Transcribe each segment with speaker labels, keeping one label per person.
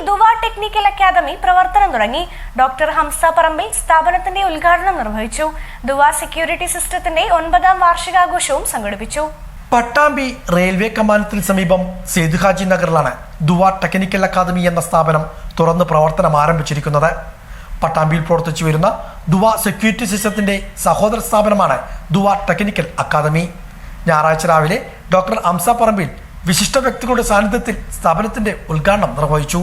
Speaker 1: ദുവ technical academy പ്രവർത്തനം തുടങ്ങി. Doctor Hamza പറമ്പിൽ സ്ഥാപനത്തിന്റെ ഉദ്ഘാടനം നിർവഹിച്ചു. ദുവ സെക്യൂരിറ്റി സിസ്റ്റത്തിന്റെ 9ാം വാർഷികാഘോഷവും സംഘടിപ്പിച്ചു.
Speaker 2: പട്ടാമ്പി റെയിൽവേ കമാനത്തിന് സമീപം സേതു ഹാജി നഗറിലാണ് ദുവ ടെക്നിക്കൽ അക്കാദമി എന്ന സ്ഥാപനം തുറന്ന് പ്രവർത്തനം ആരംഭിച്ചിരിക്കുന്നത്. പട്ടാമ്പിയിൽ പ്രവർത്തിച്ചു വരുന്ന ദുവ സെക്യൂരിറ്റി സിസ്റ്റത്തിന്റെ സഹോദര സ്ഥാപനമാണ് ദുവ ടെക്നിക്കൽ അക്കാദമി. ഞായറാഴ്ച രാവിലെ ഡോക്ടർ ഹംസ പറമ്പിൽ വിശിഷ്ട വ്യക്തികളുടെ സാന്നിധ്യത്തിൽ സ്ഥാപനത്തിന്റെ ഉദ്ഘാടനം നിർവഹിച്ചു.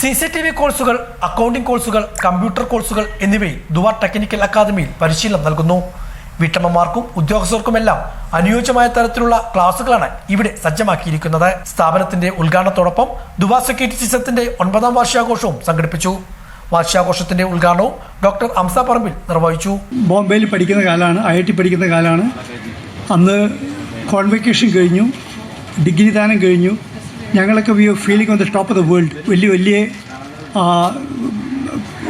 Speaker 2: CCTV കോഴ്സുകൾ, അക്കൗണ്ടിംഗ് കോഴ്സുകൾ, കമ്പ്യൂട്ടർ കോഴ്സുകൾ എന്നിവയിൽ ദുവ ടെക്നിക്കൽ അക്കാദമിയിൽ പരിശീലനം നൽകുന്നു. വീട്ടമ്മമാർക്കും ഉദ്യോഗസ്ഥർക്കുമെല്ലാം അനുയോജ്യമായ തരത്തിലുള്ള ക്ലാസുകളാണ് ഇവിടെ സജ്ജമാക്കിയിരിക്കുന്നത്. സ്ഥാപനത്തിന്റെ ഉദ്ഘാടനത്തോടൊപ്പം ദുവ സെക്യൂരിറ്റി സിസ്റ്റത്തിന്റെ 9ാം വാർഷികാഘോഷവും സംഘടിപ്പിച്ചു. വാർഷികാഘോഷത്തിന്റെ ഉദ്ഘാടനവും ഡോക്ടർ ഹംസ പറമ്പിൽ നിർവഹിച്ചു.
Speaker 3: ബോംബെയിൽ പഠിക്കുന്ന കാലമാണ്, IIT പഠിക്കുന്ന കാലമാണ്. അന്ന് കോൺവെക്കേഷൻ കഴിഞ്ഞു, ഡിഗ്രി ദാനം കഴിഞ്ഞു. ഞങ്ങളൊക്കെ we are feeling on the top of the world. വലിയ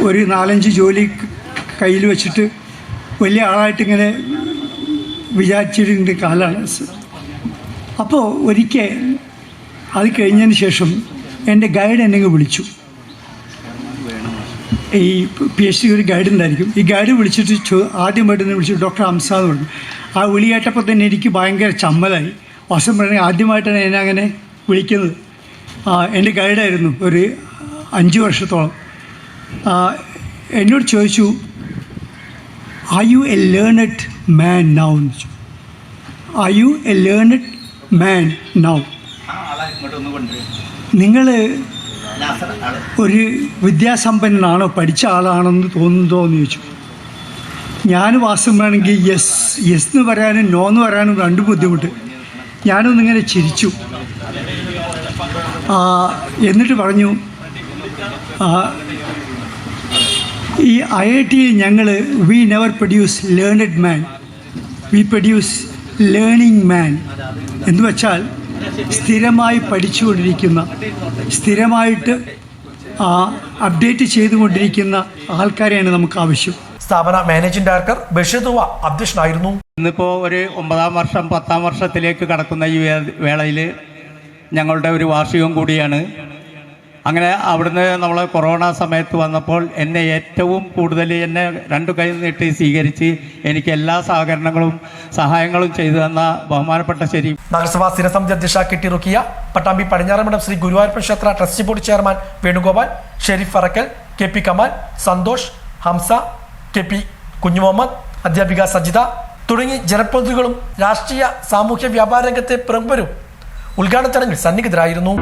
Speaker 3: ഒരു 4-5 ജോലി കയ്യിൽ വെച്ചിട്ട് വലിയ ആളായിട്ടിങ്ങനെ വിചാരിച്ചിരുന്ന കാലമാണ്. അപ്പോൾ ഒരിക്കൽ അത് കഴിഞ്ഞതിന് ശേഷം എൻ്റെ ഗൈഡ് എന്നെ വിളിച്ചു. ഈ PhD ഒരു ഗൈഡ് ഉണ്ടായിരിക്കും. ഈ ഗൈഡ് വിളിച്ചിട്ട് ആദ്യമായിട്ട് എന്നെ വിളിച്ചു ഡോക്ടർ ഹംസ എന്ന് പറഞ്ഞു. ആ വിളി കേട്ടപ്പോൾ തന്നെ എനിക്ക് ഭയങ്കര ചമ്മലായി. വാസം പറഞ്ഞാൽ ആദ്യമായിട്ടാണ് എന്നെ അങ്ങനെ വിളിക്കുന്നത്. എൻ്റെ ഗൈഡായിരുന്നു ഒരു 5 വർഷത്തോളം. എന്നോട് ചോദിച്ചു, are you A learned man now എന്ന് ചോദിച്ചു. Are you A learned man now? നിങ്ങൾ ഒരു വിദ്യാസമ്പന്നനാണോ, പഠിച്ച ആളാണെന്ന് തോന്നുന്നതോ എന്ന് ചോദിച്ചു. ഞാൻ വാസ്തവമാണെങ്കിൽ യെസ് എന്ന് പറയാനും നോ എന്ന് പറയാനും 2 ബുദ്ധിമുട്ട്. ഞാനൊന്നിങ്ങനെ ചിരിച്ചു. എന്നിട്ട് പറഞ്ഞു, ഈ IITയിൽ ഞങ്ങൾ we never produce learned man, we produce learning man. എന്ന് വെച്ചാൽ സ്ഥിരമായി പഠിച്ചുകൊണ്ടിരിക്കുന്ന, സ്ഥിരമായിട്ട് അപ്ഡേറ്റ് ചെയ്തുകൊണ്ടിരിക്കുന്ന ആൾക്കാരെയാണ് നമുക്ക് ആവശ്യം.
Speaker 2: സ്ഥാപന മാനേജിംഗ് ഡയറക്ടർ ബഷീർ ദുവ അധ്യക്ഷനായിരുന്നു.
Speaker 4: ഇന്നിപ്പോൾ ഒരു 9ാം വർഷം 10ാം വർഷത്തിലേക്ക് കടക്കുന്ന ഈ വേളയിൽ ഞങ്ങളുടെ ഒരു വാർഷികം കൂടിയാണ്. അങ്ങനെ അവിടുന്ന് നമ്മൾ കൊറോണ സമയത്ത് വന്നപ്പോൾ എന്നെ ഏറ്റവും കൂടുതൽ എന്നെ 2 കൈ നീട്ടി സ്വീകരിച്ച് എനിക്ക് എല്ലാ സഹായങ്ങളും ചെയ്തു തന്ന ബഹുമാനപ്പെട്ട
Speaker 2: നഗരസഭാ സ്ഥിരസമിതി അധ്യക്ഷ KT റുക്കിയ, പട്ടാമ്പി പടിഞ്ഞാറമഠം ശ്രീ ഗുരുവായൂരപ്പൻ ക്ഷേത്ര trustee board chairman Venugopal, Sharif Farakkal, KP Kamal, Santhosh, Hamsa, KP Kunjumuhammad, അധ്യാപിക സജിത തുടങ്ങി ജനപ്രതിനിധികളും രാഷ്ട്രീയ സാമൂഹ്യ വ്യാപാര രംഗത്തെ പ്രമുഖരും ഉദ്ഘാടന ചടങ്ങിൽ സന്നിഹിതരായിരുന്നു.